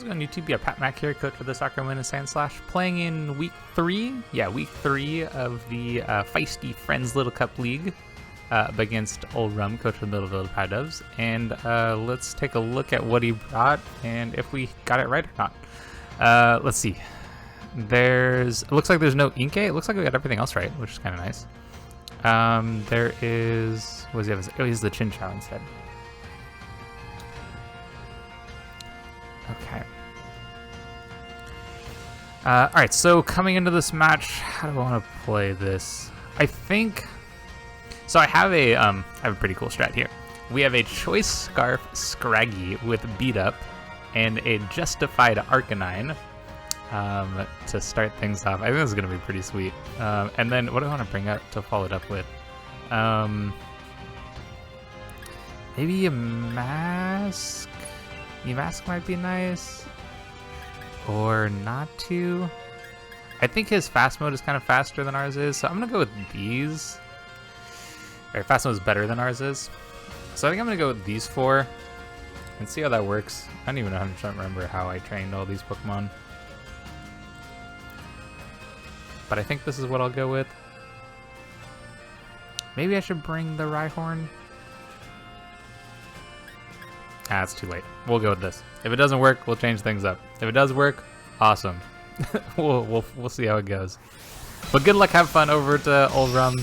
how's it going, YouTube? Yeah, Pat Mack here, coach for the Sacramento Sandslash, playing in week 3. Yeah, week 3 of the Feisty Friends League against Old Rum, coach for the Middle Village Pidoves. And let's take a look at what he brought and if we got it right or not. Let's see. It looks like there's no Inke. It looks like we got everything else right, which is kind of nice. There is, what does he have? Oh, he's the Chin Chow instead. Okay. Alright, so coming into this match, how do I want to play this? I think... So I have a pretty cool strat here. We have a Choice Scarf Scraggy with Beat Up and a Justified Arcanine to start things off. I think this is going to be pretty sweet. And then what do I want to bring up to follow it up with? Maybe a Mask? Mask might be nice, or not too. I think his fast mode is kind of faster than ours is, so I'm gonna go with these. Alright, fast mode is better than ours is, so I think I'm gonna go with these 4 and see how that works. I don't even 100% remember how I trained all these Pokemon, but I think this is what I'll go with. Maybe I should bring the Rhyhorn. Ah, it's too late. We'll go with this. If it doesn't work, we'll change things up. If it does work, awesome. we'll see how it goes. But good luck, have fun over to Old Rum.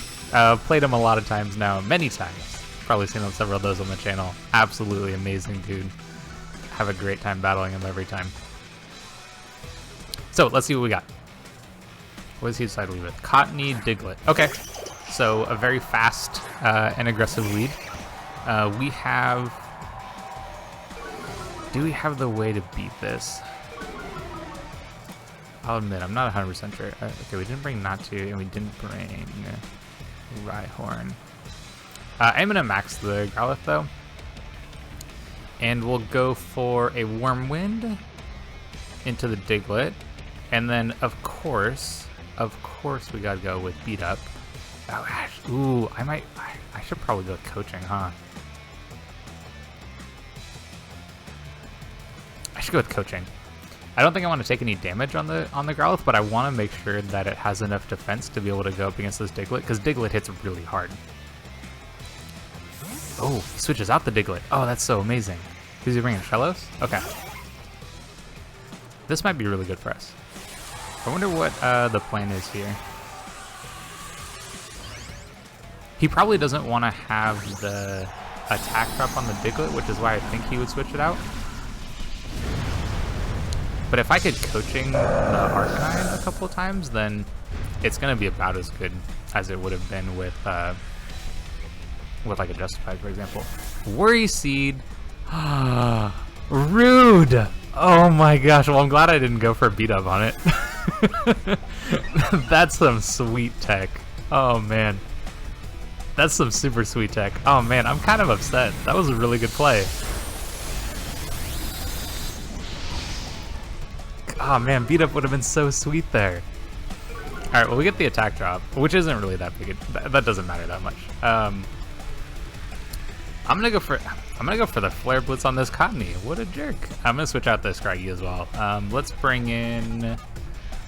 Played him a lot of times now, many times. Probably seen him several of those on the channel. Absolutely amazing dude. Have a great time battling him every time. So let's see what we got. What does he decide to leave with? Cottony Diglett. Okay, so a very fast and aggressive lead. We have... Do we have the way to beat this? I'll admit, I'm not 100% sure. Okay, we didn't bring Natu, and we didn't bring Rhyhorn. I'm going to max the Growlithe, though. And we'll go for a Wormwind into the Diglett. And then, of course, we got to go with Beat Up. Oh, Ash. Ooh, I should probably go with Coaching, huh? I should go with Coaching. I don't think I want to take any damage on the Growlithe, but I want to make sure that it has enough defense to be able to go up against this Diglett, because Diglett hits really hard. Oh, he switches out the Diglett. Oh, that's so amazing. Who's he bringing? Shellos? Okay. This might be really good for us. I wonder what the plan is here. He probably doesn't want to have the attack drop on the Diglett, which is why I think he would switch it out. But if I could Coaching the Arcanine a couple of times, then it's going to be about as good as it would have been with like a Justified, for example. Worry Seed. Rude! Oh my gosh, well I'm glad I didn't go for a Beat Up on it. That's some sweet tech. Oh man. That's some super sweet tech. Oh man, I'm kind of upset. That was a really good play. Oh man, Beat Up would have been so sweet there. Alright, well we get the attack drop, which isn't really that big. That doesn't matter that much. I'm gonna go for the Flare Blitz on this Cottony. What a jerk. I'm gonna switch out this Scraggy as well. Let's bring in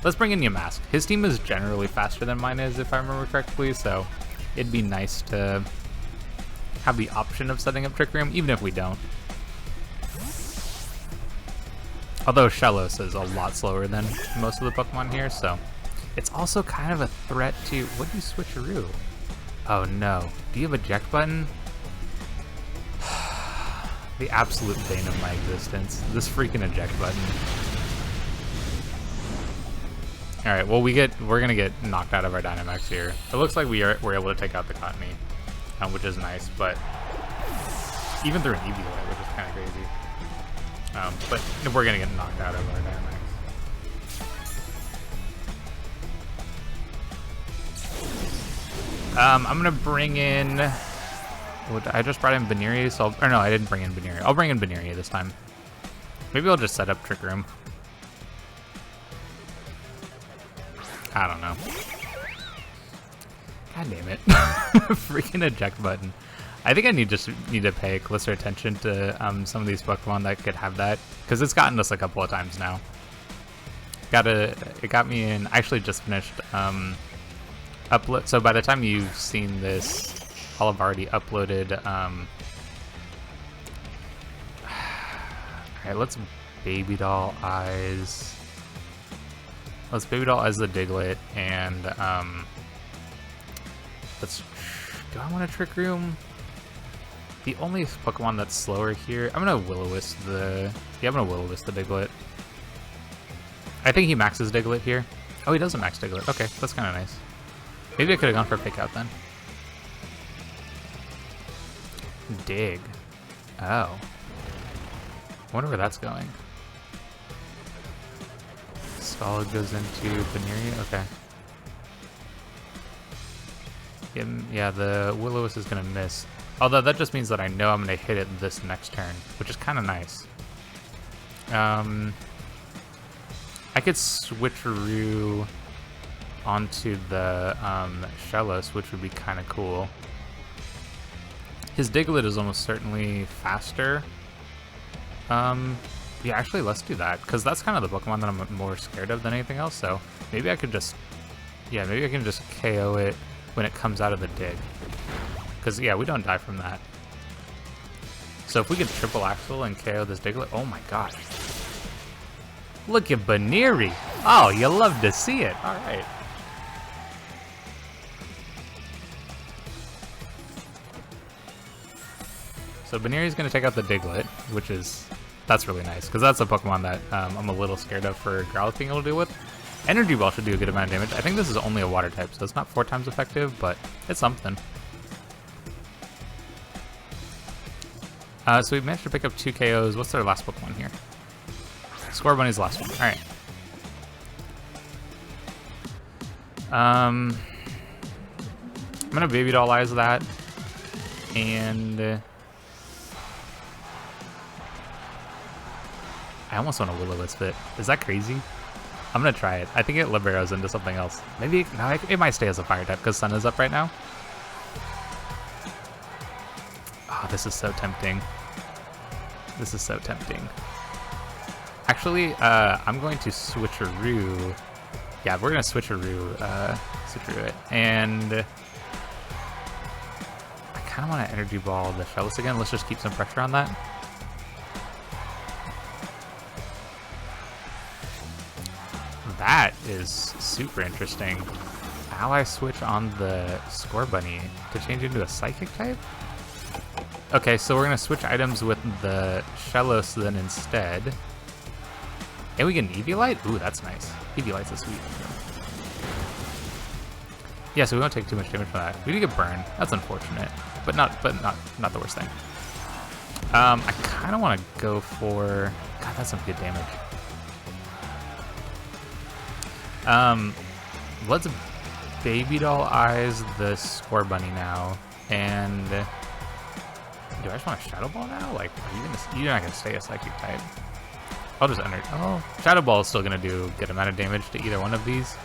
Yamask. His team is generally faster than mine is, if I remember correctly, so it'd be nice to have the option of setting up Trick Room, even if we don't. Although Shellos is a lot slower than most of the Pokemon here, so it's also kind of a threat to... What do you switcheroo? Oh no. Do you have a eject button? The absolute bane of my existence. This freaking eject button. Alright, well we're gonna get knocked out of our Dynamax here. It looks like we're able to take out the Cottony, which is nice, but even through an Eevee, which is kind of crazy. But we're gonna get knocked out of our Dynamax. I'm gonna bring in... I just brought in Baniri, so or no, I didn't bring in Baniri. I'll bring in Baniri this time. Maybe I'll just set up Trick Room. I don't know. God damn it. Freaking eject button. I think I need to pay closer attention to some of these Pokemon that could have that, because it's gotten us a couple of times now. It got me in. I actually just finished upload. So by the time you've seen this, I'll have already uploaded. Alright, let's baby doll eyes. Let's baby doll eyes the Diglett, and let's. Do I want to Trick Room? The only Pokemon that's slower here, I'm gonna Will-O-Wisp the. Yeah, I'm gonna Will-O-Wisp the Diglett. I think he maxes Diglett here. Oh, he doesn't max Diglett. Okay, that's kind of nice. Maybe I could have gone for a pick out then. Dig. Oh. I wonder where that's going. Scald goes into Baneri. Okay. Yeah, the Will-O-Wisp is going to miss. Although that just means that I know I'm going to hit it this next turn, which is kind of nice. I could switcheroo onto the Shellos, which would be kind of cool. His Diglett is almost certainly faster. Yeah, actually, let's do that, because that's kind of the Pokemon that I'm more scared of than anything else, so maybe I could just... Yeah, maybe I can just KO it when it comes out of the dig. Because, yeah, we don't die from that. So if we could triple axle and KO this Diglett... Oh my god. Look at Baneri! Oh, you love to see it! Alright. So Baneri's going to take out the Diglett, which is... That's really nice, because that's a Pokemon that I'm a little scared of for Growlithe being able to deal with. Energy Ball should do a good amount of damage. I think this is only a water type, so it's not 4 times effective, but it's something. So we managed to pick up 2 KOs. What's their last Pokemon here? Scorbunny's the last one. Alright. I'm going to Baby Doll Eyes that, and... I almost want to Will-O-Wisp it. Is that crazy? I'm gonna try it. I think it liberos into something else. Maybe no, it might stay as a fire type because Sun is up right now. Oh, this is so tempting. This is so tempting. Actually, I'm going to switcheroo. Yeah, we're gonna switcheroo it, and I kind of want to Energy Ball the Shellos again. Let's just keep some pressure on that. That is super interesting. Ally switch on the Scorbunny to change into a Psychic type? Okay, so we're going to switch items with the Shellos then instead. And we get an Eviolite? Ooh, that's nice. Eviolite's a sweet. Yeah, so we won't take too much damage from that. We do get Burn. That's unfortunate, but not the worst thing. I kind of want to go for... God, that's some good damage. Let's Baby Doll Eyes the Scorbunny now, and do I just want a Shadow Ball now? Like, you're not gonna stay a Psychic type. I'll just enter. Oh, Shadow Ball is still gonna do a good amount of damage to either one of these.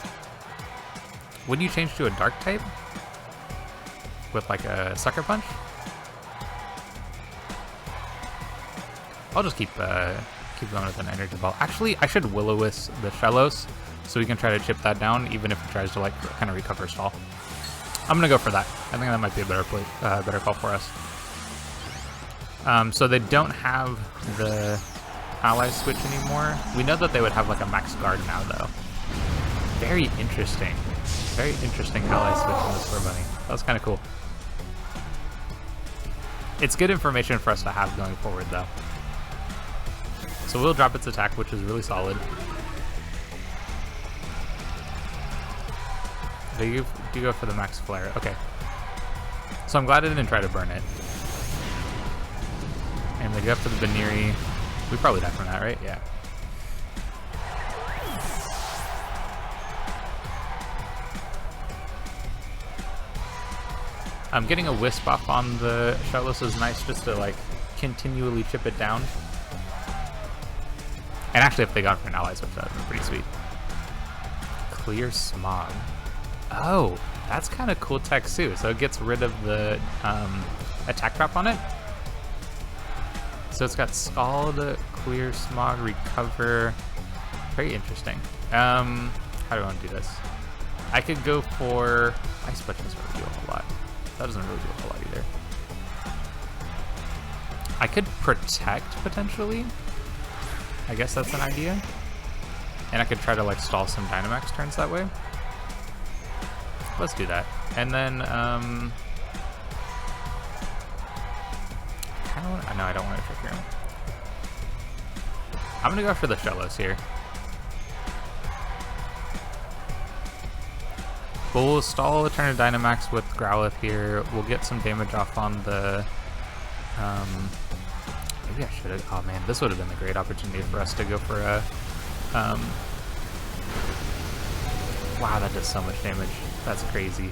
Would you change to a Dark type with like a Sucker Punch? I'll just keep going with an Energy Ball. Actually, I should Will-O-Wisp the Shellos, so we can try to chip that down, even if it tries to like kind of recover stall. I'm gonna go for that. I think that might be a better call for us. So they don't have the ally switch anymore. We know that they would have like a max guard now, though. Very interesting. Very interesting ally switch on this Scorbunny. That was kind of cool. It's good information for us to have going forward, though. So we'll drop its attack, which is really solid. They do go for the max flare. Okay. So I'm glad I didn't try to burn it. And they go after the Baneri. We probably die from that, right? Yeah. Getting a Wisp off on the Shellos is nice just to like continually chip it down. And actually if they got for an ally switch, that would be pretty sweet. Clear Smog. Oh, that's kind of cool tech too. So it gets rid of the attack drop on it. So it's got Scald, Clear, Smog, Recover. Very interesting. How do I want to do this? I could go for Ice Punch. Doesn't really do a whole lot. That doesn't really do a whole lot either. I could Protect potentially. I guess that's an idea. And I could try to like stall some Dynamax turns that way. Let's do that. And then no, I don't want to trigger him. I'm gonna go for the Shellos here. We'll stall a turn of Dynamax with Growlithe here. We'll get some damage off on the... maybe I should have... Oh man, this would have been a great opportunity for us to go for a... wow, that does so much damage. That's crazy.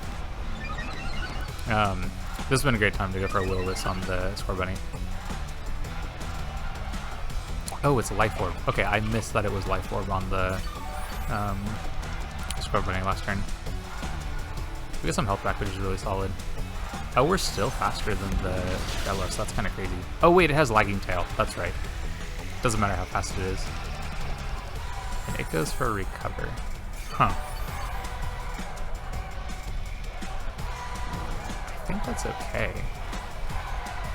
This has been a great time to go for a Will-O-Wisp on the Scorbunny. Oh, it's a Life Orb. Okay, I missed that it was Life Orb on the Scorbunny last turn. We get some health back, which is really solid. Oh, we're still faster than the Shellos. That's kind of crazy. Oh wait, it has Lagging Tail. That's right. Doesn't matter how fast it is. And it goes for Recover. Huh. I think that's okay.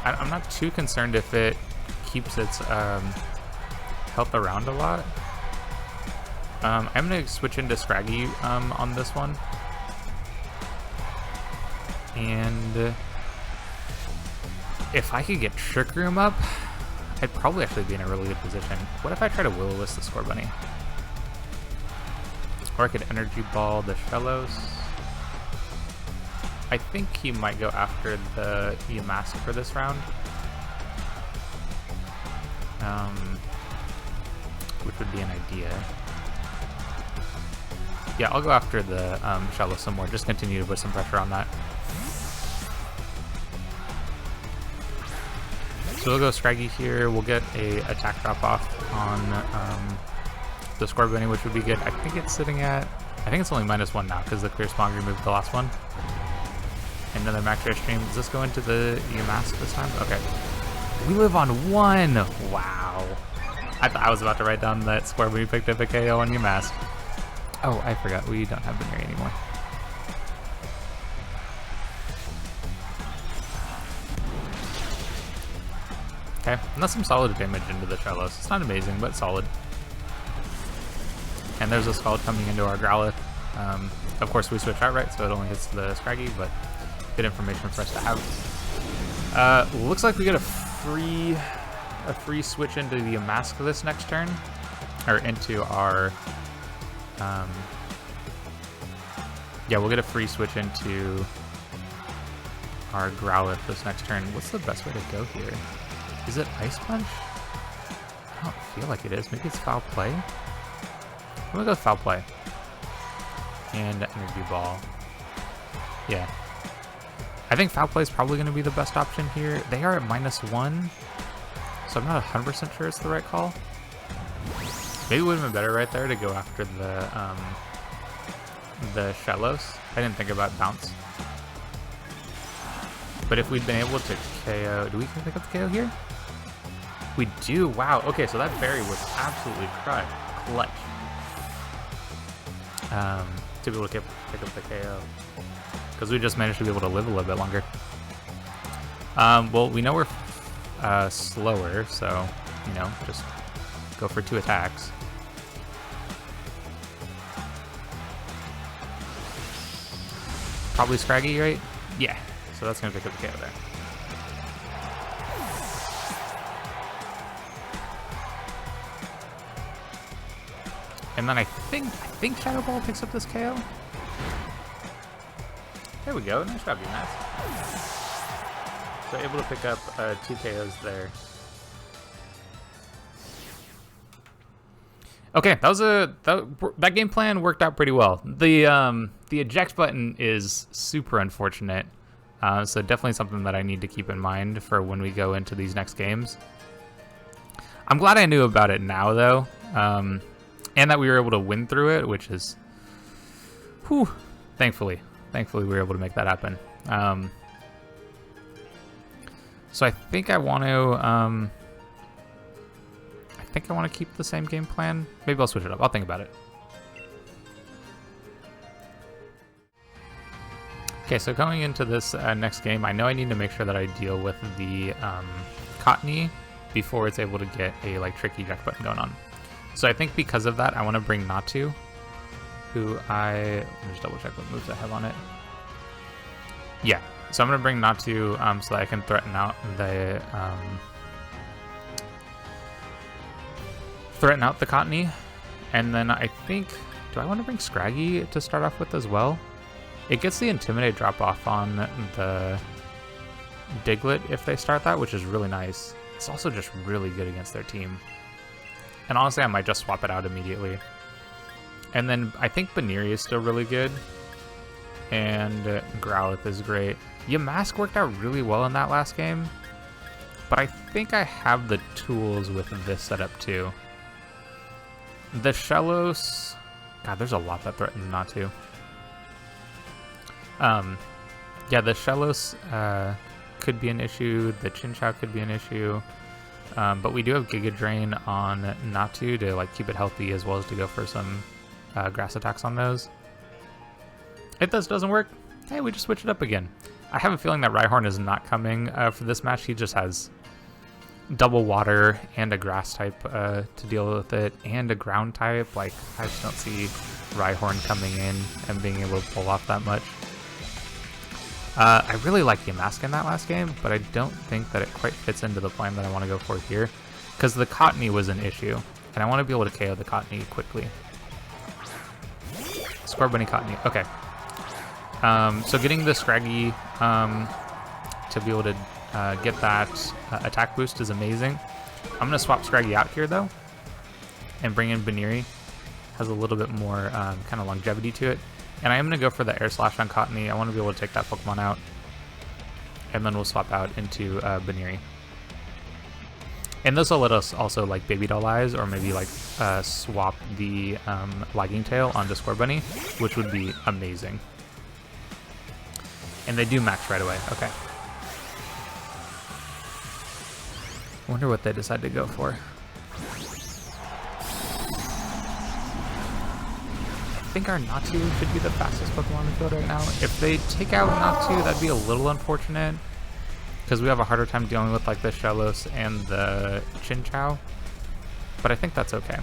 I'm not too concerned if it keeps its health around a lot. I'm going to switch into Scraggy on this one. And if I could get Trick Room up, I'd probably actually be in a really good position. What if I try to Will-O-Wisp the Scorbunny? Or I could Energy Ball the Shellos. I think he might go after the Yamask for this round. Which would be an idea. Yeah, I'll go after the Shellos some more. Just continue to put some pressure on that. So we'll go Scraggy here. We'll get a attack drop off on the Scorbunny, which would be good. I think it's sitting at... I think it's only -1 now because the Clear Smog removed the last one. Another Max Rare Stream. Does this go into the Yamask this time? Okay. We live on 1! Wow. I thought I was about to write down that Scorbunny picked up a KO on Yamask. Oh, I forgot. We don't have Venery anymore. Okay, and that's some solid damage into the Shellos. It's not amazing, but solid. And there's a Scald coming into our Growlithe. Of course, we switch outright, so it only hits the Scraggy, but good information for us to have. Looks like we get a free switch into the Yamask this next turn, or into our. Yeah, we'll get a free switch into our Growlithe this next turn. What's the best way to go here? Is it Ice Punch? I don't feel like it is. Maybe it's Foul Play? I'm gonna go Foul Play. And Energy Ball. Yeah. I think Foul Play is probably going to be the best option here. They are at -1, so I'm not 100% sure it's the right call. Maybe it would have been better right there to go after the Shellos. I didn't think about Bounce. But if we'd been able to KO... Do we pick up the KO here? We do. Wow. Okay, so that berry was absolutely clutch. To be able to pick up the KO. Because we just managed to be able to live a little bit longer. Well, we know we're slower, so, you know, just go for 2 attacks. Probably Scraggy, right? Yeah. So that's going to pick up the KO there. And then I think Shadow Ball picks up this KO. There we go. Nice job, Yamask. So able to pick up 2 KOs there. Okay, that game plan worked out pretty well. The eject button is super unfortunate. So definitely something that I need to keep in mind for when we go into these next games. I'm glad I knew about it now, though. And that we were able to win through it, which is... Whew, thankfully we were able to make that happen. So I think I want to keep the same game plan. Maybe I'll switch it up. I'll think about it. Okay, so going into this next game, I know I need to make sure that I deal with the Cottony before it's able to get a like tricky jack button going on. So I think because of that, I want to bring Natu, who let me just double check what moves I have on it. Yeah, so I'm going to bring Natu so that I can threaten out the Cottony. And then I think, do I want to bring Scraggy to start off with as well? It gets the Intimidate drop off on the Diglett if they start that, which is really nice. It's also just really good against their team. And honestly, I might just swap it out immediately. And then I think Baneri is still really good. And Growlithe is great. Yamask worked out really well in that last game. But I think I have the tools with this setup too. The Shellos... God, there's a lot that threatens not to. Yeah, the Shellos could be an issue. The Chinchou could be an issue. But we do have Giga Drain on Natu to like keep it healthy as well as to go for some grass attacks on those. If this doesn't work, hey, we just switch it up again. I have a feeling that Rhyhorn is not coming for this match. He just has double water and a grass type to deal with it, and a ground type. Like, I just don't see Rhyhorn coming in and being able to pull off that much. I really like Yamask in that last game, but I don't think that it quite fits into the plan that I want to go for here, because the Cottony was an issue, and I want to be able to KO the Cottony quickly. Scorbunny Cottony, okay. So getting the Scraggy to be able to get that attack boost is amazing. I'm going to swap Scraggy out here, though, and bring in Baneri. Has a little bit more kind of longevity to it. And I am going to go for the Air Slash on Cottony. I want to be able to take that Pokemon out. And then we'll swap out into Baneri. And this will let us also like Baby Doll Eyes, or maybe like swap the Lagging Tail onto Scorbunny, which would be amazing. And they do max right away. Okay. Wonder what they decide to go for. I think our Natu should be the fastest Pokemon in the field right now. If they take out Natu, that'd be a little unfortunate, because we have a harder time dealing with like the Shellos and the Chinchou. But I think that's okay.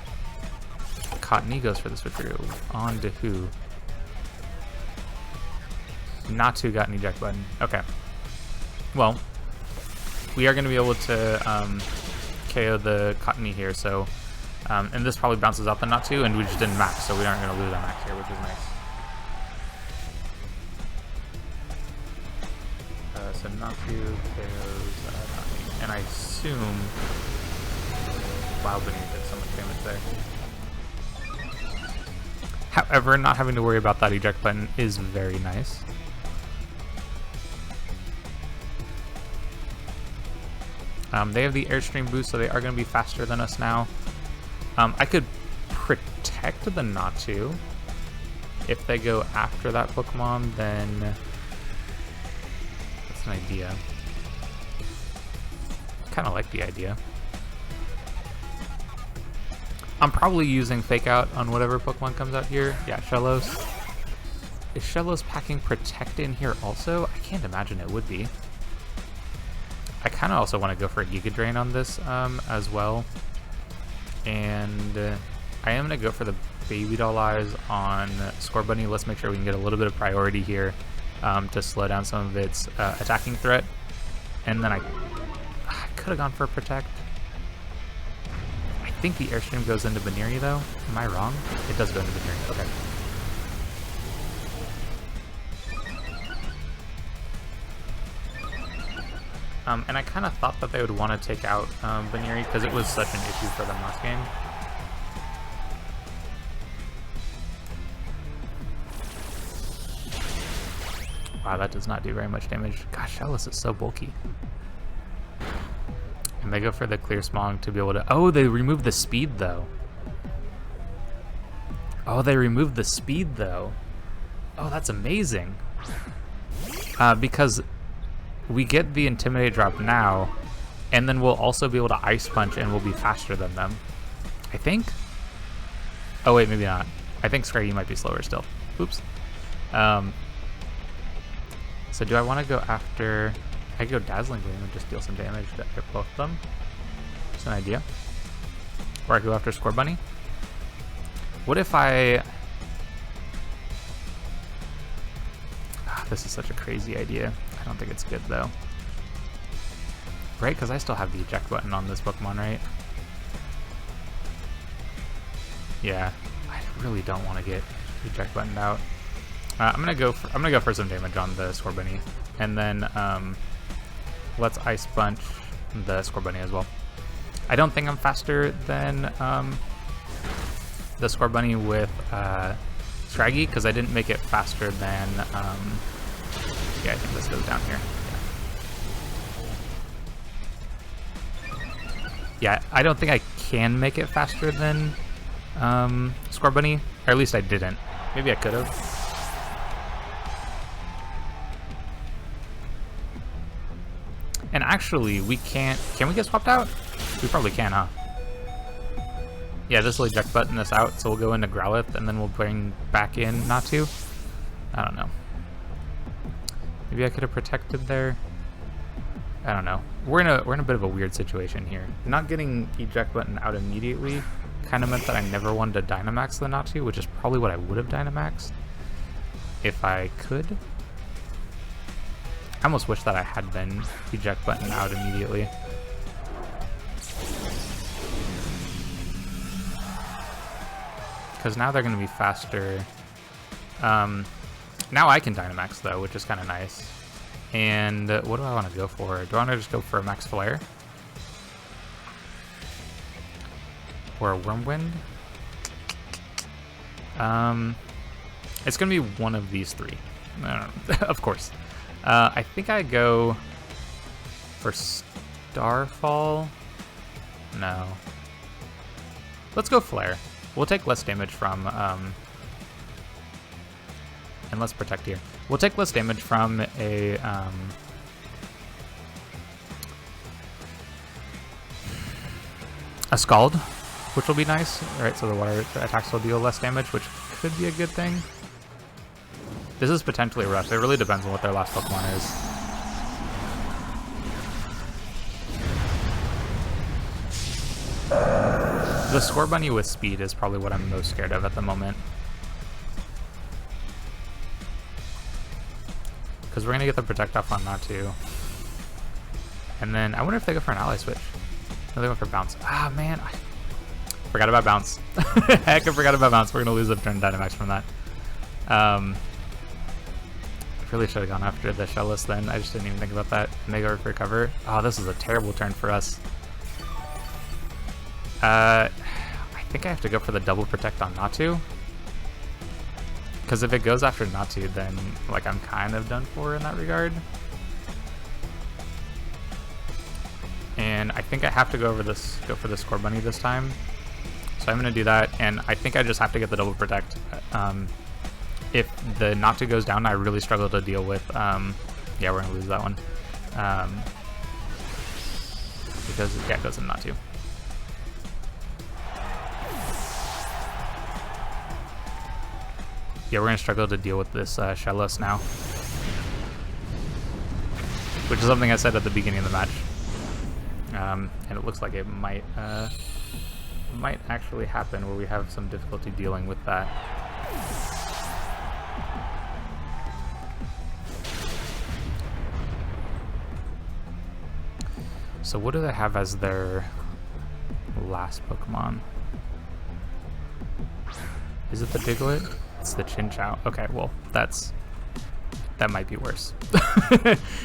Cottony goes for the switcheroo. On to who? Natu got an eject button. Okay. Well, we are going to be able to KO the Cottony here, so... and this probably bounces out the Natu, and we just didn't max, so we aren't going to lose our max here, which is nice. So Natu KOs Cottony, and I assume... Wow, Baneri did so much damage there. However, not having to worry about that eject button is very nice. They have the Airstream boost, so they are going to be faster than us now. I could protect the Natu. If they go after that Pokemon, then that's an idea. Kind of like the idea. I'm probably using Fake Out on whatever Pokemon comes out here. Yeah, Shellos. Is Shellos packing Protect in here also? I can't imagine it would be. I kind of also want to go for a Giga Drain on this as well. And I am going to go for the Baby Doll Eyes on Scorbunny. Let's make sure we can get a little bit of priority here to slow down some of its attacking threat. And then I could have gone for Protect. I think the Airstream goes into Baneri, though. Am I wrong? It does go into Baneri. Okay. And I kind of thought that they would want to take out Baneri because it was such an issue for them last game. Wow, that does not do very much damage. Gosh, Shellos is so bulky. And they go for the Clear Smog to be able to... Oh, they removed the speed, though. Oh, they removed the speed, though. Oh, that's amazing. Because... we get the Intimidate drop now, and then we'll also be able to Ice Punch and we'll be faster than them. I think? Oh wait, maybe not. I think Scraggy might be slower still. Oops. So do I want to go after... I could go Dazzling Gleam and just deal some damage to hit both of them. Just an idea. Or I could go after Scorbunny. What if I... this is such a crazy idea. I don't think it's good though. Right, because I still have the eject button on this Pokemon, right? Yeah, I really don't want to get eject buttoned out. I'm gonna go for some damage on the Scorbunny, and then let's Ice Punch the Scorbunny as well. I don't think I'm faster than the Scorbunny with Scraggy because I didn't make it faster than. Yeah, I think this goes down here. Yeah, I don't think I can make it faster than Scorbunny, or at least I didn't. Maybe I could have. And actually, we can't... Can we get swapped out? We probably can, huh? Yeah, this will eject button this out, so we'll go into Growlithe, and then we'll bring back in Natu. I don't know. Maybe I could have protected there. I don't know. We're in a bit of a weird situation here. Not getting eject button out immediately kind of meant that I never wanted to Dynamax the Natu, which is probably what I would have Dynamaxed if I could. I almost wish that I had been eject button out immediately. Because now they're going to be faster. Now I can Dynamax though, which is kind of nice. And what do I want to go for? Do I want to just go for a Max Flare? Or a Wyrmwind? It's going to be one of these three. I don't know. Of course. I think I go for Starfall. No. Let's go Flare. We'll take less damage from... and let's protect here. We'll take less damage from a Scald, which will be nice. Alright, so the water attacks will deal less damage, which could be a good thing. This is potentially rough. It really depends on what their last Pokemon is. The Scorbunny with speed is probably what I'm most scared of at the moment. Because we're going to get the Protect off on Natu. And then, I wonder if they go for an Ally Switch. No, they went for Bounce. Ah, man. I forgot about Bounce. Heck, I forgot about Bounce. We're going to lose a turn Dynamax from that. I really should have gone after the Shellos then. I just didn't even think about that. And they go for Recover. Oh, this is a terrible turn for us. I think I have to go for the double Protect on Natu. Because if it goes after Natu, then like I'm kind of done for in that regard. And I think I have to go for the Scorbunny this time. So I'm going to do that, and I think I just have to get the double Protect. If the Natu goes down, I really struggle to deal with... yeah, we're going to lose that one. Because, yeah, it goes in Natu. Yeah, we're going to struggle to deal with this Shellos now. Which is something I said at the beginning of the match. And it looks like it might actually happen where we have some difficulty dealing with that. So what do they have as their last Pokemon? Is it the Diglett? It's the Chinchou. Okay, well, that might be worse.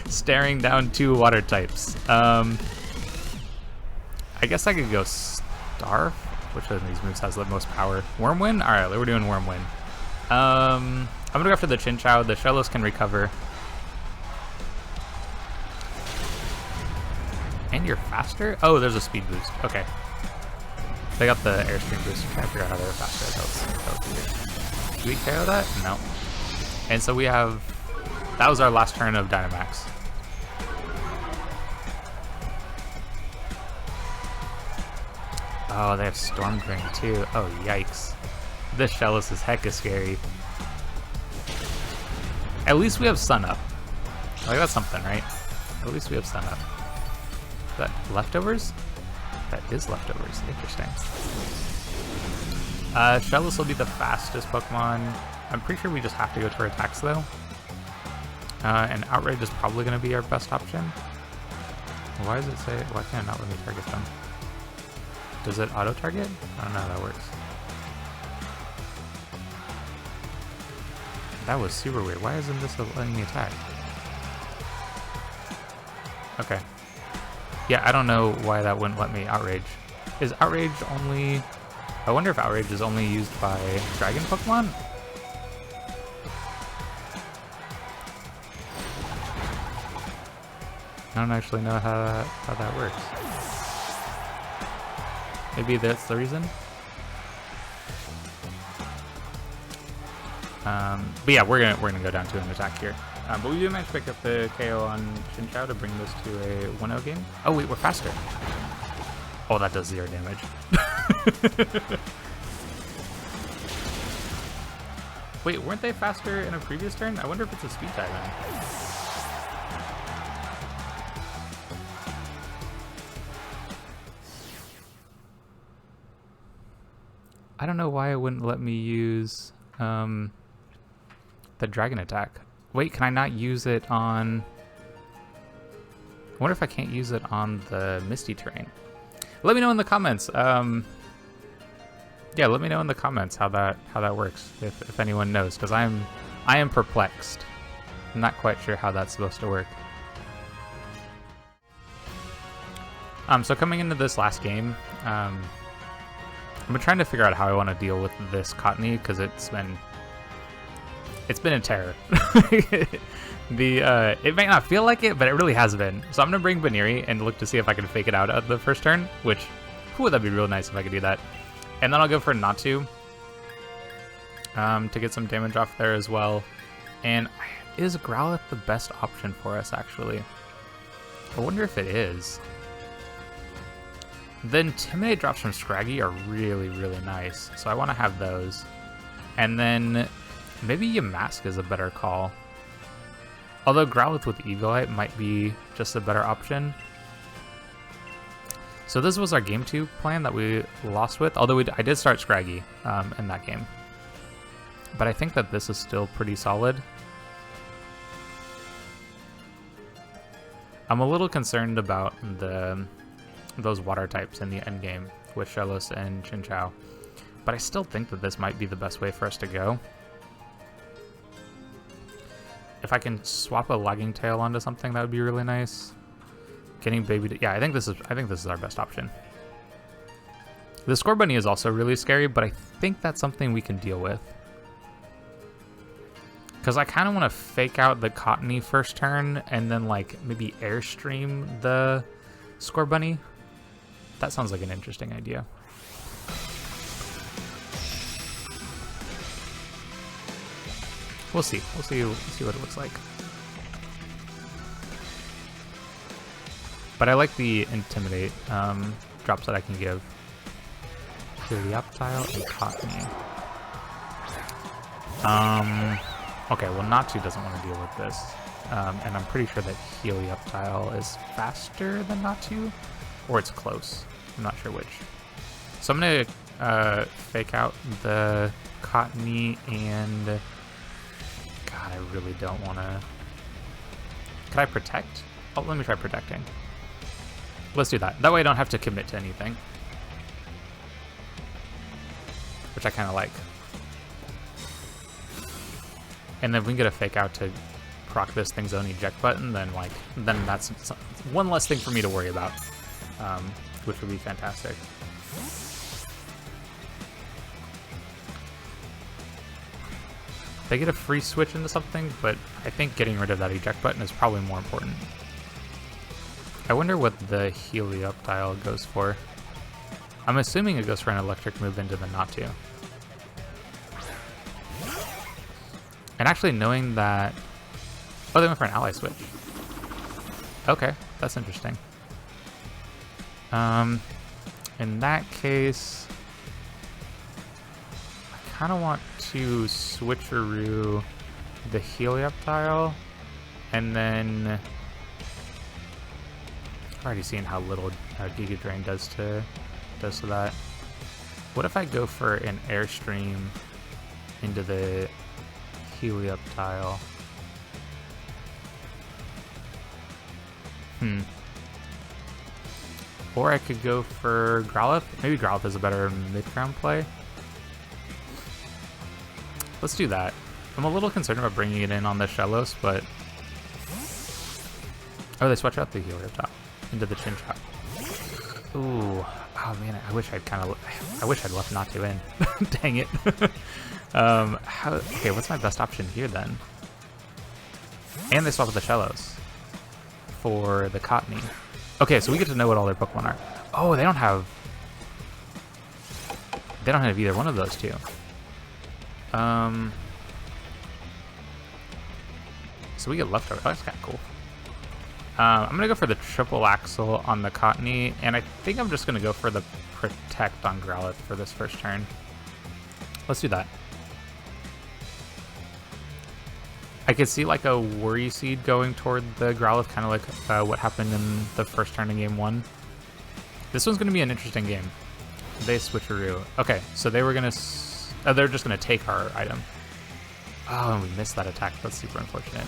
Staring down two water types. I guess I could go Starf. Which of these moves has the most power? Wyrmwind? Alright, we're doing Wyrmwind. I'm gonna go after the Chinchou. The Shellos can recover. And you're faster? Oh, there's a speed boost. Okay. They got the airstream boost. I'm trying to figure out how they were faster. That was weird. Did we KO that? No. And so we have... That was our last turn of Dynamax. Oh, they have Storm Drain too. Oh, yikes. This Shellos is hecka scary. At least we have Sun Up. Like, that's something, right? At least we have Sun Up. Is that leftovers? That is leftovers. Interesting. Shellos will be the fastest Pokemon. I'm pretty sure we just have to go to our attacks, though. And Outrage is probably going to be our best option. Why does it say... Why can't it not let me target them? Does it auto-target? I don't know how that works. That was super weird. Why isn't this letting me attack? Okay. Yeah, I don't know why that wouldn't let me Outrage. Is Outrage only... I wonder if Outrage is only used by Dragon Pokemon? I don't actually know how that works. Maybe that's the reason? But yeah, we're gonna go down to an attack here. But we do manage to pick up the KO on Chinchou to bring this to a 1-0 game. Oh wait, we're faster. Oh, that does 0 damage. Wait, weren't they faster in a previous turn? I wonder if it's a speed tie then. I don't know why it wouldn't let me use the dragon attack. Wait, can I not use it on... I wonder if I can't use it on the misty terrain. Let me know in the comments. Yeah, let me know in the comments how that works, if anyone knows, because I am perplexed. I'm not quite sure how that's supposed to work. So coming into this last game, I've been trying to figure out how I want to deal with this Cottony, because it's been a terror. It may not feel like it, but it really has been. So I'm gonna bring Baniri and look to see if I can fake it out at the first turn, which, that'd be real nice if I could do that. And then I'll go for Natu to get some damage off there as well. And is Growlithe the best option for us, actually? I wonder if it is. The Intimidate drops from Scraggy are really, really nice, so I want to have those. And then maybe Yamask is a better call. Although Growlithe with Eviolite might be just a better option. So this was our game 2 plan that we lost with, although I did start Scraggy in that game. But I think that this is still pretty solid. I'm a little concerned about those water types in the end game with Shellos and Chinchou, but I still think that this might be the best way for us to go. If I can swap a Lagging Tail onto something, that would be really nice. Getting Baby, yeah, I think this is our best option. The Scorbunny is also really scary, but I think that's something we can deal with. Because I kind of want to fake out the Cottony first turn and then like maybe Airstream the Scorbunny. That sounds like an interesting idea. We'll see. We'll see what it looks like. But I like the Intimidate drops that I can give. Helioptile and Cottony. Okay, well Natu doesn't want to deal with this. And I'm pretty sure that Helioptile is faster than Natu, or it's close. I'm not sure which. So I'm gonna fake out the Cottony and... God, I really don't want to... Can I protect? Oh, let me try protecting. Let's do that. That way I don't have to commit to anything. Which I kind of like. And then if we can get a fake out to proc this thing's own eject button, then that's one less thing for me to worry about. Which would be fantastic. They get a free switch into something, but I think getting rid of that eject button is probably more important. I wonder what the Helioptile goes for. I'm assuming it goes for an electric move into the Natu. And actually knowing that... Oh, they went for an ally switch. Okay, that's interesting. And in that case, I kind of want to switcheroo the Helioptile, and then I've already seen how little Giga Drain does to that. What if I go for an Airstream into the Helioptile? Or I could go for Growlithe. Maybe Growlithe is a better mid-ground play. Let's do that. I'm a little concerned about bringing it in on the Shellos, but... Oh, they switch out the Helioptile into the Chinchou. Ooh. Oh man, I wish I'd left not to in. Dang it. Okay, what's my best option here then? And they swap with the Shellos for the Cottony. Okay, so we get to know what all their Pokemon are. Oh, they don't have either one of those two. So we get leftover. Oh, that's kind of cool. I'm gonna go for the triple axle on the Cottony, and I think I'm just gonna go for the protect on Growlithe for this first turn. Let's do that. I could see like a Worry Seed going toward the Growlithe, kind of like what happened in the first turn in game 1. This one's gonna be an interesting game. They switcheroo. Okay, so they were gonna. They're just gonna take our item. Oh, and we missed that attack. That's super unfortunate.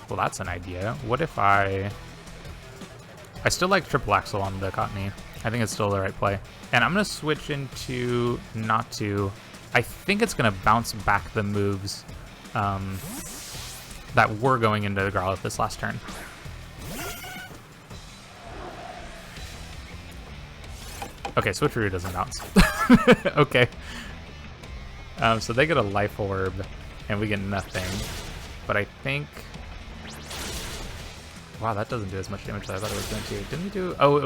Well, that's an idea. What if I still like triple axle on the Cottony. I think it's still the right play. And I'm gonna switch into Natu. I think it's gonna bounce back the moves that were going into the Growlithe this last turn. Okay, switcheroo doesn't bounce. Okay. So they get a Life Orb, and we get nothing. But I think... Wow, that doesn't do as much damage as I thought it was going to. Didn't we do... Oh, it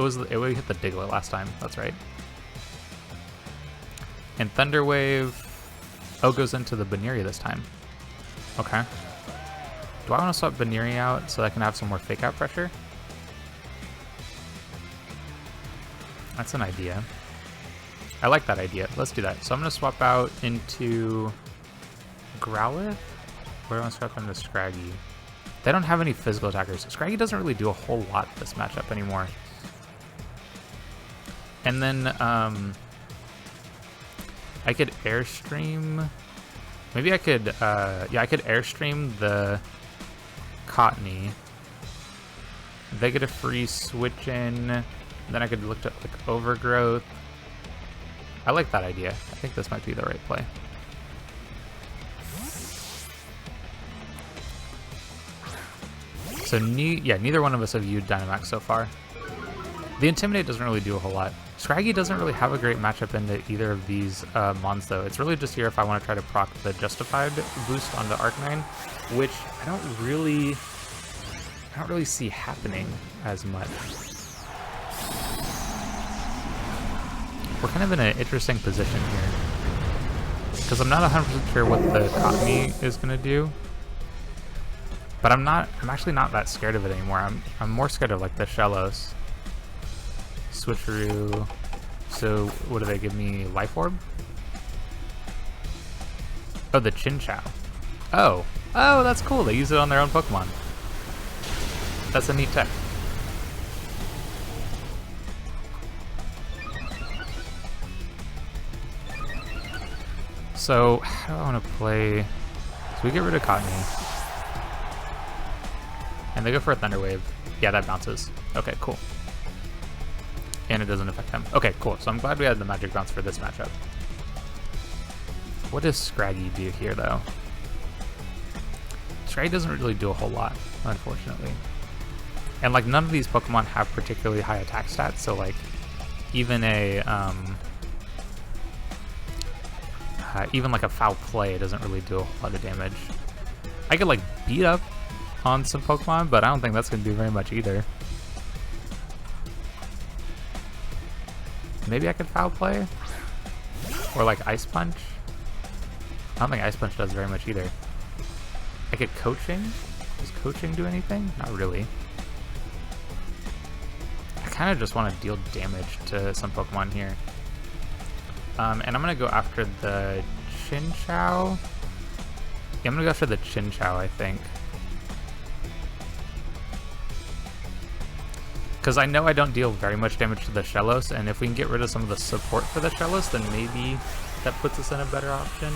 hit the Diglett last time. That's right. And Thunder Wave... Oh, goes into the Baneri this time. Okay. Do I want to swap Baneri out so I can have some more Fake Out pressure? That's an idea. I like that idea. Let's do that. So I'm going to swap out into Growlithe. Or do I want to swap into Scraggy? They don't have any physical attackers. Scraggy doesn't really do a whole lot this matchup anymore. And then I could Airstream. Maybe I could, yeah, I could Airstream the Cottony. They get a free switch in. Then I could look at like Overgrowth. I like that idea. I think this might be the right play. So neither one of us have used Dynamax so far. The Intimidate doesn't really do a whole lot. Scraggy doesn't really have a great matchup into either of these mons though. It's really just here if I want to try to proc the Justified boost onto Arcanine, which I don't really see happening as much. We're kind of in an interesting position here. Because I'm not 100% sure what the Cottony is going to do. But I'm actually not that scared of it anymore. I'm more scared of like the Shellos. Switcheroo. So what do they give me? Life Orb? Oh, the Chinchou. Oh, that's cool. They use it on their own Pokemon. That's a neat tech. So how do I want to play? So we get rid of Cottony. And they go for a Thunder Wave. Yeah, that bounces. Okay, cool. And it doesn't affect him. Okay, cool. So I'm glad we had the Magic Bounce for this matchup. What does Scraggy do here, though? Scraggy doesn't really do a whole lot, unfortunately. And, like, none of these Pokemon have particularly high attack stats, so, like, even a, even, like, a Foul Play doesn't really do a whole lot of damage. I could, like, beat up on some Pokemon, but I don't think that's going to do very much either. Maybe I could Foul Play? Or like Ice Punch? I don't think Ice Punch does very much either. I could Coaching? Does Coaching do anything? Not really. kind of just want to deal damage to some Pokemon here. And I'm going to go after the Chinchou. Yeah, I'm going to go after the Chinchou, I think. Because I know I don't deal very much damage to the Shellos, and if we can get rid of some of the support for the Shellos, then maybe that puts us in a better option.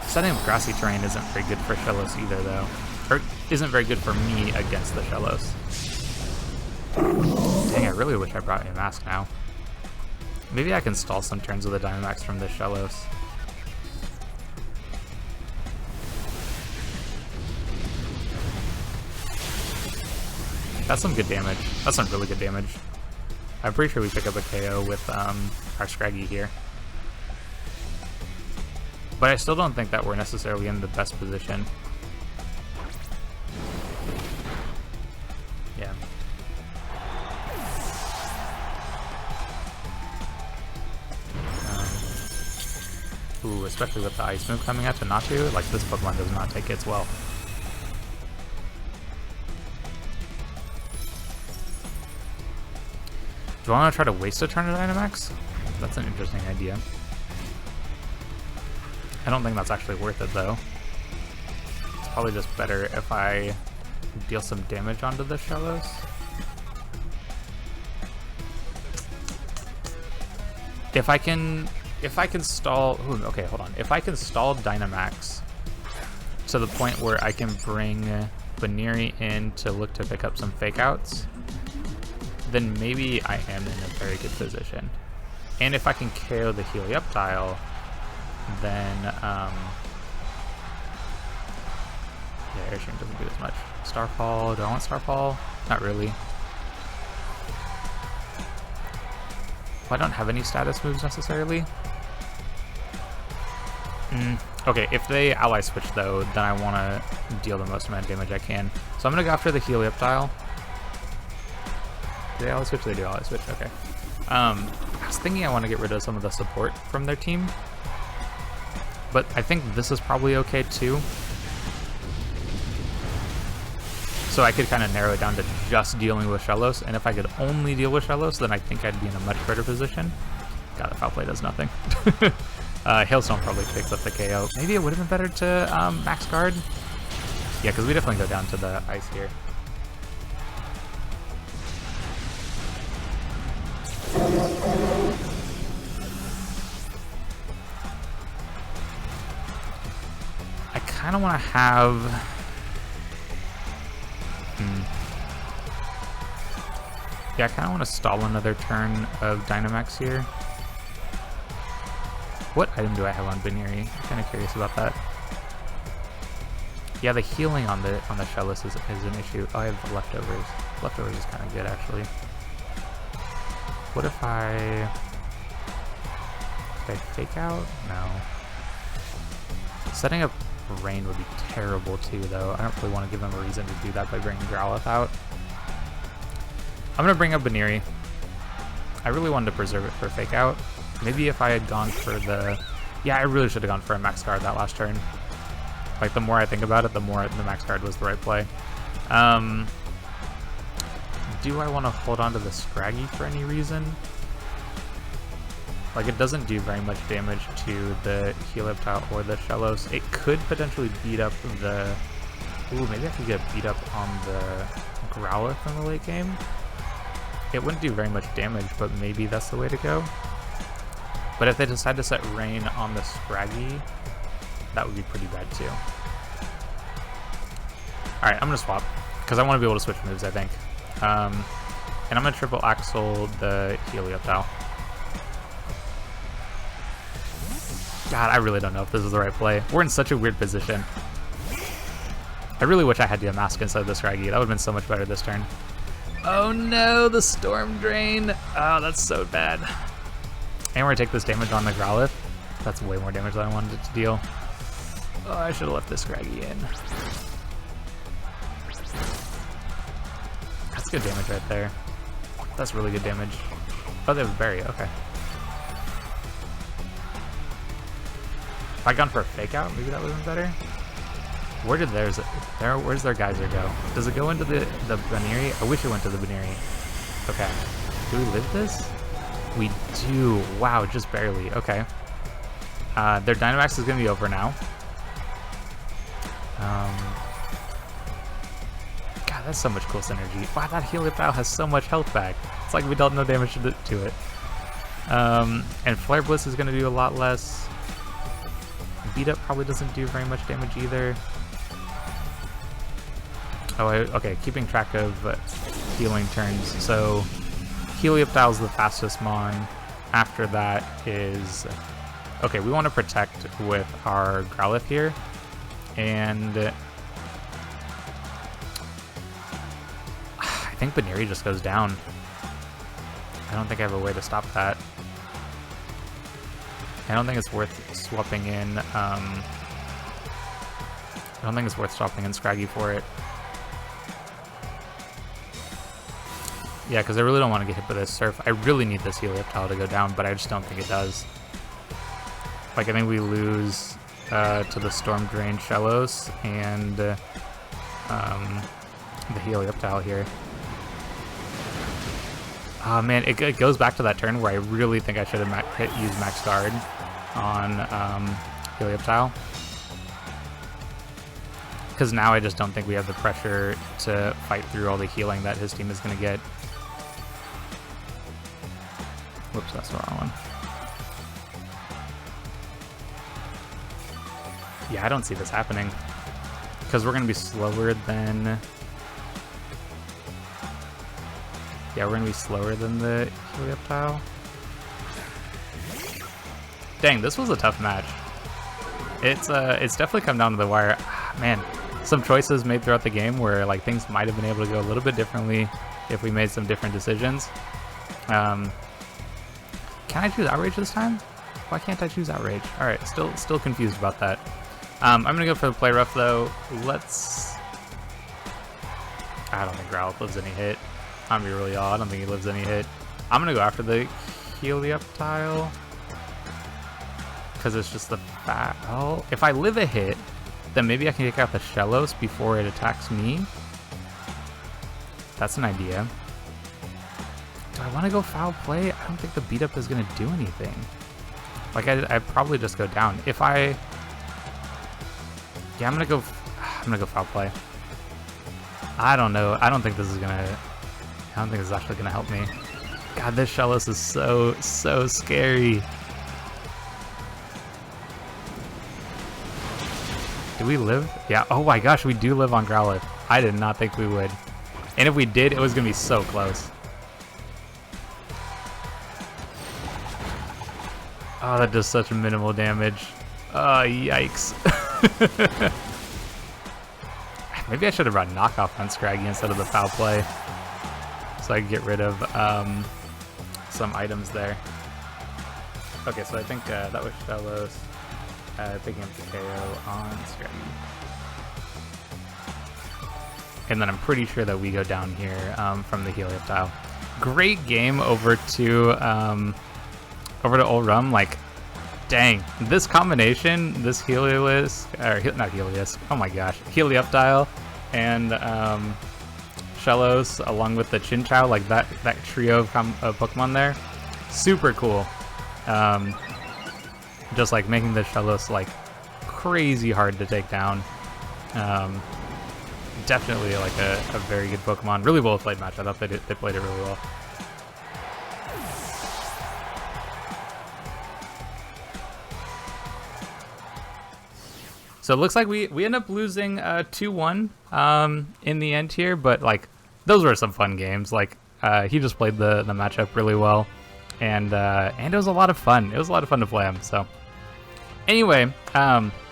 Setting up grassy terrain isn't very good for Shellos either, though. Or isn't very good for me against the Shellos. Dang, I really wish I brought a mask now. Maybe I can stall some turns with a Dynamax from the Shellos. That's some good damage. That's some really good damage. I'm pretty sure we pick up a KO with our Scraggy here. But I still don't think that we're necessarily in the best position. Yeah. Ooh, especially with the Ice move coming out to Natu, like this Pokemon does not take hits well. Do I want to try to waste a turn of Dynamax? That's an interesting idea. I don't think that's actually worth it, though. It's probably just better if I deal some damage onto the Shellos. If I can stall... Ooh, okay, hold on. If I can stall Dynamax to the point where I can bring Baneri in to look to pick up some Fake Outs, then maybe I am in a very good position. And if I can KO the Helioptile, then, yeah, Airstream doesn't do as much. Starfall, do I want Starfall? Not really. Well, I don't have any status moves necessarily. Okay, if they ally switch though, then I want to deal the most amount of damage I can. So I'm going to go after the Helioptile. Do they ally switch? They do ally switch, okay. I was thinking I want to get rid of some of the support from their team, but I think this is probably okay too. So I could kind of narrow it down to just dealing with Shellos, and if I could only deal with Shellos, then I think I'd be in a much better position. God, the Foul Play does nothing. Hailstone probably picks up the KO. Maybe it would have been better to max guard. Yeah, because we definitely go down to the ice here. I kind of want to have... Yeah, I kind of want to stall another turn of Dynamax here. What item do I have on Baneri? I'm kind of curious about that. Yeah, the healing on the Shellos is an issue. Oh, I have leftovers. Leftovers is kind of good, actually. What if I... Did I Fake Out? No. Setting up Rain would be terrible too, though. I don't really want to give him a reason to do that by bringing Growlithe out. I'm going to bring up Baneri. I really wanted to preserve it for Fake Out. Maybe if I had gone for the... Yeah, I really should have gone for a max guard that last turn. Like, the more I think about it, the more the max guard was the right play. Do I want to hold on to the Scraggy for any reason? Like, it doesn't do very much damage to the Helioptile or the Shellos. It could potentially beat up the... Ooh, maybe I could get beat up on the Growlithe in the late game. It wouldn't do very much damage, but maybe that's the way to go. But if they decide to set Rain on the Scraggy, that would be pretty bad too. Alright, I'm going to swap, because I want to be able to switch moves, I think. And I'm going to triple Axle the Helioptile. God, I really don't know if this is the right play. We're in such a weird position. I really wish I had the mask instead of the Scraggy. That would have been so much better this turn. Oh no, the Storm Drain. Oh, that's so bad. And we're going to take this damage on the Growlithe. That's way more damage than I wanted it to deal. Oh, I should have left the Scraggy in. That's good damage right there. That's really good damage. Oh, they have a berry. Okay. If I'd gone for a Fake Out, maybe that would have been better. Where's their geyser go? Does it go into the Baneri? I wish it went to the Baneri. Okay. Do we live this? We do. Wow, just barely. Okay. Their Dynamax is going to be over now. God, that's so much cool synergy. Wow, that Helioptile has so much health back. It's like we dealt no damage to it. And Flare Bliss is going to do a lot less. Beat Up probably doesn't do very much damage either. Oh, okay, keeping track of healing turns. So Helioptile's the fastest mon. After that is... Okay, we want to protect with our Growlithe here. And I think Baneri just goes down. I don't think I have a way to stop that. I don't think it's worth swapping in. I don't think it's worth swapping in Scraggy for it. Yeah, because I really don't want to get hit by this Surf. I really need this Helioptile to go down, but I just don't think it does. Like, I think we lose to the Storm Drain Shellos and the Helioptile here. Oh man, it goes back to that turn where I really think I should have used Max Guard on Helioptile. Because now I just don't think we have the pressure to fight through all the healing that his team is going to get. Whoops, that's the wrong one. Yeah, I don't see this happening. Because we're going to be slower than... Yeah, we're going to be slower than the Helioptile. Dang, this was a tough match. It's definitely come down to the wire. Man, some choices made throughout the game where like things might have been able to go a little bit differently if we made some different decisions. Can I choose Outrage this time? Why can't I choose Outrage? All right, still confused about that. I'm gonna go for the Play Rough though. I don't think Growlithe lives any hit. I'm gonna be really odd. I don't think he lives any hit. I'm gonna go after the Helioptile because it's just the fat. Oh, if I live a hit, then maybe I can take out the Shellos before it attacks me. That's an idea. Do I want to go Foul Play? I don't think the Beat Up is gonna do anything. Like I'd probably just go down. If I, yeah, I'm gonna go Foul Play. I don't know. I don't think this is actually gonna help me. God, this Shellos is so scary. Do we live? Yeah. Oh my gosh, we do live on Growlithe. I did not think we would. And if we did, it was gonna be so close. Oh, that does such minimal damage. Oh, yikes. Maybe I should have brought Knockoff on Scraggy instead of the Foul Play, so I could get rid of some items there. Okay, so I think that was Shellos picking up the KO on Scraggy. And then I'm pretty sure that we go down here from the Helioptile. Great game over to Old Rum. Like, dang, this combination, this Helios, or not Helios, oh my gosh, Helioptile and Shellos along with the Chinchou, like that trio of Pokemon there, super cool. Just like making the Shellos like crazy hard to take down. Definitely like a very good Pokemon. Really well played match. I thought they played it really well. So it looks like we end up losing 2-1 in the end here, but like those were some fun games. Like he just played the matchup really well, and it was a lot of fun. It was a lot of fun to play him. So anyway,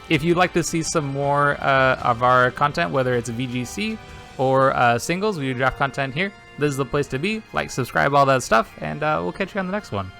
if you'd like to see some more of our content, whether it's VGC or singles, we do draft content here. This is the place to be. Like, subscribe, all that stuff, and we'll catch you on the next one.